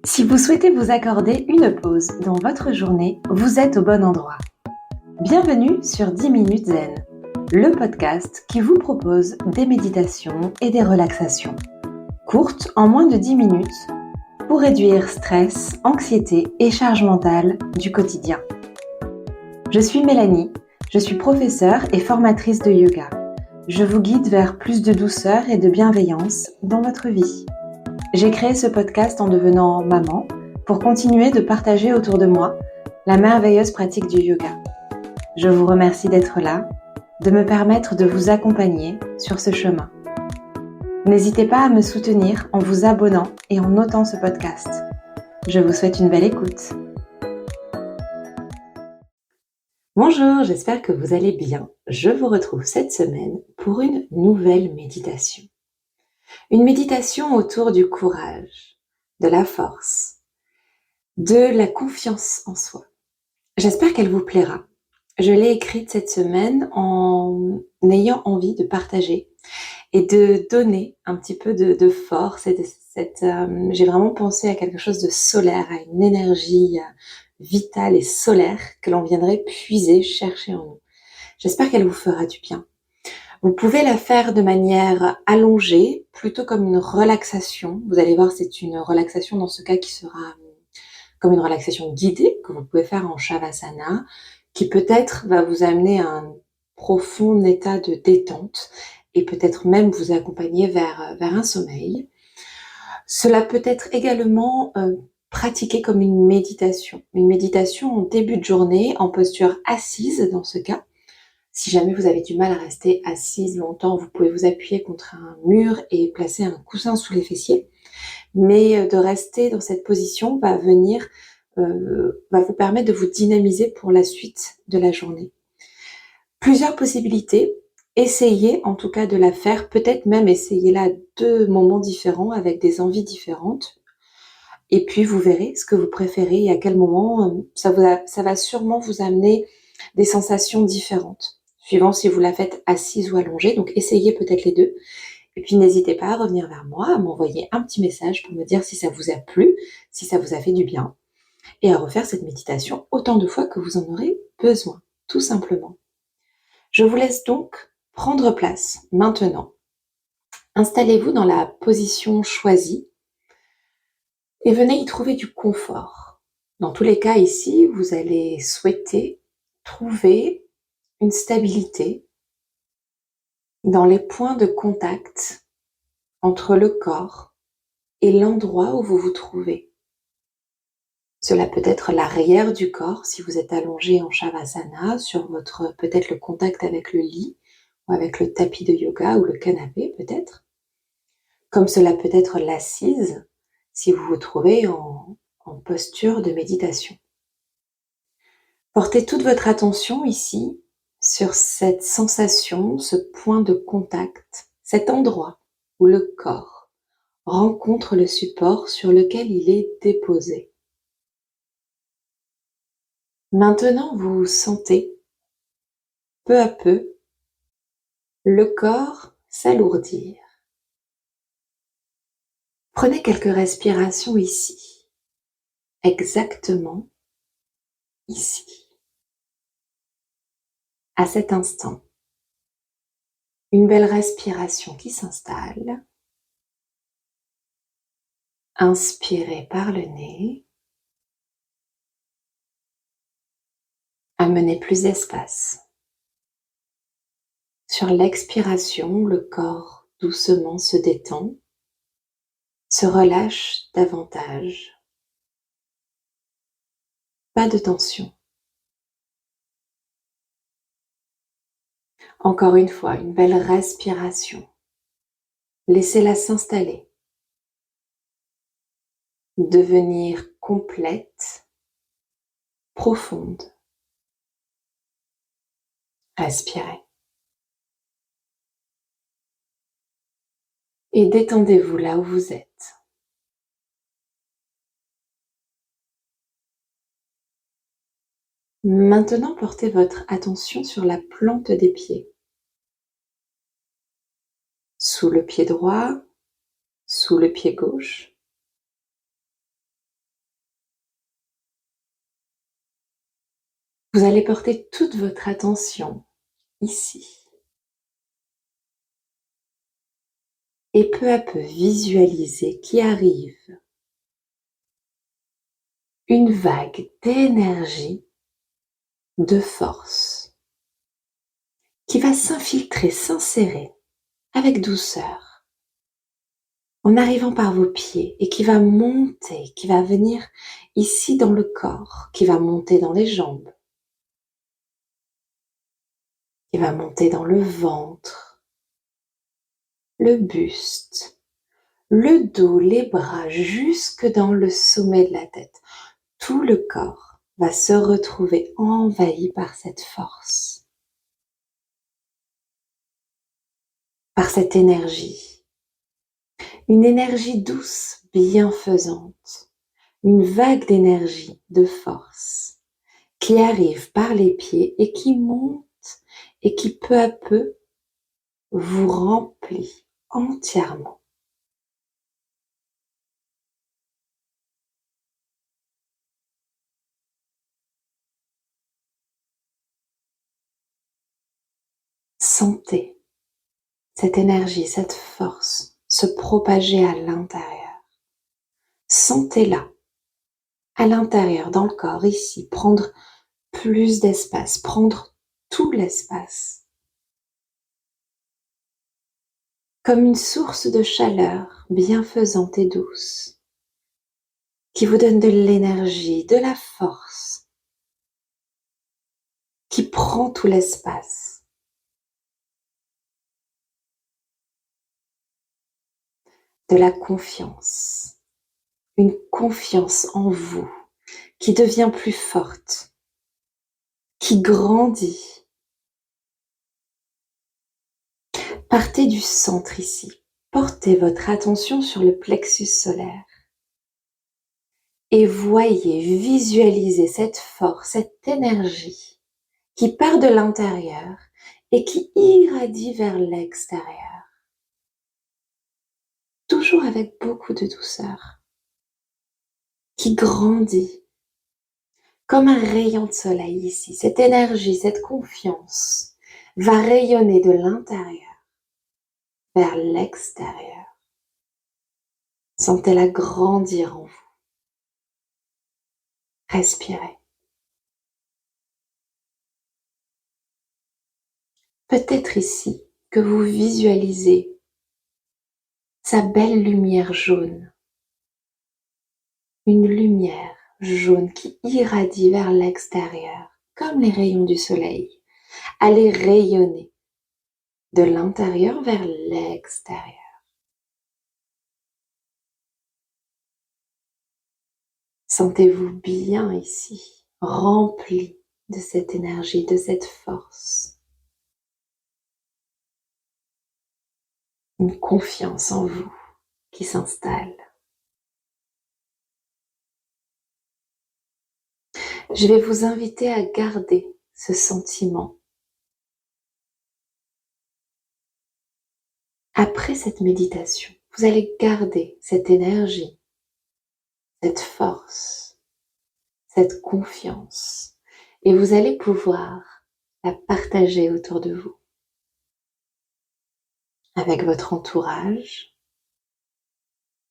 Si vous souhaitez vous accorder une pause dans votre journée, vous êtes au bon endroit. Bienvenue sur 10 minutes zen, le podcast qui vous propose des méditations et des relaxations. Courtes en moins de 10 minutes pour réduire stress, anxiété et charge mentale du quotidien. Je suis Mélanie, je suis professeure et formatrice de yoga. Je vous guide vers plus de douceur et de bienveillance dans votre vie. J'ai créé ce podcast en devenant maman pour continuer de partager autour de moi la merveilleuse pratique du yoga. Je vous remercie d'être là, de me permettre de vous accompagner sur ce chemin. N'hésitez pas à me soutenir en vous abonnant et en notant ce podcast. Je vous souhaite une belle écoute. Bonjour, j'espère que vous allez bien. Je vous retrouve cette semaine pour une nouvelle méditation. Une méditation autour du courage, de la force, de la confiance en soi. J'espère qu'elle vous plaira. Je l'ai écrite cette semaine en ayant envie de partager et de donner un petit peu de force. J'ai vraiment pensé à quelque chose de solaire, à une énergie vitale et solaire que l'on viendrait puiser, chercher en nous. J'espère qu'elle vous fera du bien. Vous pouvez la faire de manière allongée, plutôt comme une relaxation. Vous allez voir, c'est une relaxation dans ce cas qui sera comme une relaxation guidée que vous pouvez faire en Shavasana, qui peut-être va vous amener à un profond état de détente et peut-être même vous accompagner vers un sommeil. Cela peut être également pratiqué comme une méditation en début de journée, en posture assise dans ce cas. Si jamais vous avez du mal à rester assise longtemps, vous pouvez vous appuyer contre un mur et placer un coussin sous les fessiers. Mais de rester dans cette position va vous permettre de vous dynamiser pour la suite de la journée. Plusieurs possibilités. Essayez en tout cas de la faire, peut-être même essayez-la à 2 moments différents avec des envies différentes. Et puis vous verrez ce que vous préférez et à quel moment ça va sûrement vous amener des sensations différentes, suivant si vous la faites assise ou allongée. Donc essayez peut-être les deux. Et puis n'hésitez pas à revenir vers moi, à m'envoyer un petit message pour me dire si ça vous a plu, si ça vous a fait du bien, et à refaire cette méditation autant de fois que vous en aurez besoin, tout simplement. Je vous laisse donc prendre place maintenant. Installez-vous dans la position choisie et venez y trouver du confort. Dans tous les cas ici, vous allez souhaiter trouver une stabilité dans les points de contact entre le corps et l'endroit où vous vous trouvez. Cela peut être l'arrière du corps si vous êtes allongé en Shavasana sur peut-être le contact avec le lit ou avec le tapis de yoga ou le canapé peut-être. Comme cela peut être l'assise si vous vous trouvez en posture de méditation. Portez toute votre attention ici sur cette sensation, ce point de contact, cet endroit où le corps rencontre le support sur lequel il est déposé. Maintenant, vous sentez peu à peu le corps s'alourdir. Prenez quelques respirations ici, exactement ici, à cet instant. Une belle respiration qui s'installe. Inspirez par le nez. Amenez plus d'espace. Sur l'expiration, le corps doucement se détend, se relâche davantage. Pas de tension. Encore une fois, une belle respiration. Laissez-la s'installer. Devenir complète, profonde. Respirez. Et détendez-vous là où vous êtes. Maintenant, portez votre attention sur la plante des pieds. Sous le pied droit, sous le pied gauche. Vous allez porter toute votre attention ici. Et peu à peu visualiser qu'arrive une vague d'énergie, de force, qui va s'infiltrer, s'insérer avec douceur, en arrivant par vos pieds et qui va monter, qui va venir ici dans le corps, qui va monter dans les jambes, qui va monter dans le ventre, le buste, le dos, les bras, jusque dans le sommet de la tête. Tout le corps va se retrouver envahi par cette force, par cette énergie. Une énergie douce, bienfaisante, une vague d'énergie, de force, qui arrive par les pieds et qui monte et qui peu à peu vous remplit entièrement. Sentez cette énergie, cette force se propager à l'intérieur. Sentez-la à l'intérieur, dans le corps, ici, prendre plus d'espace, prendre tout l'espace. Comme une source de chaleur bienfaisante et douce, qui vous donne de l'énergie, de la force, qui prend tout l'espace. De la confiance, une confiance en vous qui devient plus forte, qui grandit. Partez du centre ici, portez votre attention sur le plexus solaire et voyez, visualisez cette force, cette énergie qui part de l'intérieur et qui irradie vers l'extérieur. Toujours avec beaucoup de douceur, qui grandit comme un rayon de soleil ici. Cette énergie, cette confiance va rayonner de l'intérieur vers l'extérieur. Sentez-la grandir en vous. Respirez. Peut-être ici que vous visualisez sa belle lumière jaune. Une lumière jaune qui irradie vers l'extérieur, comme les rayons du soleil. Allez rayonner de l'intérieur vers l'extérieur. Sentez-vous bien ici, rempli de cette énergie, de cette force. Une confiance en vous qui s'installe. Je vais vous inviter à garder ce sentiment après cette méditation. Vous allez garder cette énergie, cette force, cette confiance et vous allez pouvoir la partager autour de vous avec votre entourage,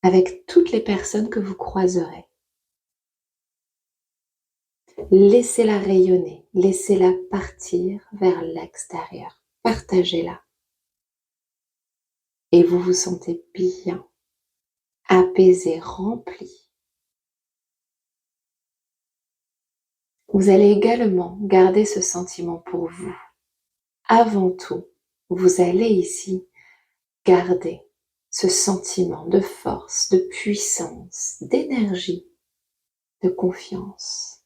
avec toutes les personnes que vous croiserez. Laissez-la rayonner, laissez-la partir vers l'extérieur, partagez-la. Et vous vous sentez bien, apaisé, rempli. Vous allez également garder ce sentiment pour vous. Avant tout, vous allez ici garder ce sentiment de force, de puissance, d'énergie, de confiance.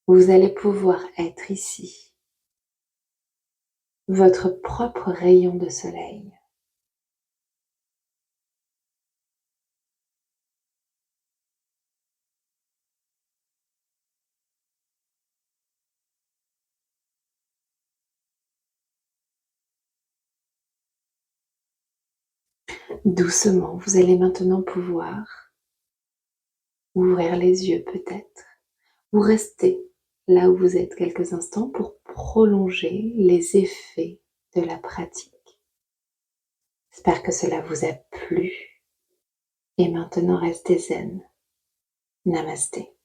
Vous allez pouvoir être ici, votre propre rayon de soleil. Doucement, vous allez maintenant pouvoir ouvrir les yeux peut-être, ou rester là où vous êtes quelques instants pour prolonger les effets de la pratique. J'espère que cela vous a plu et maintenant restez zen. Namasté.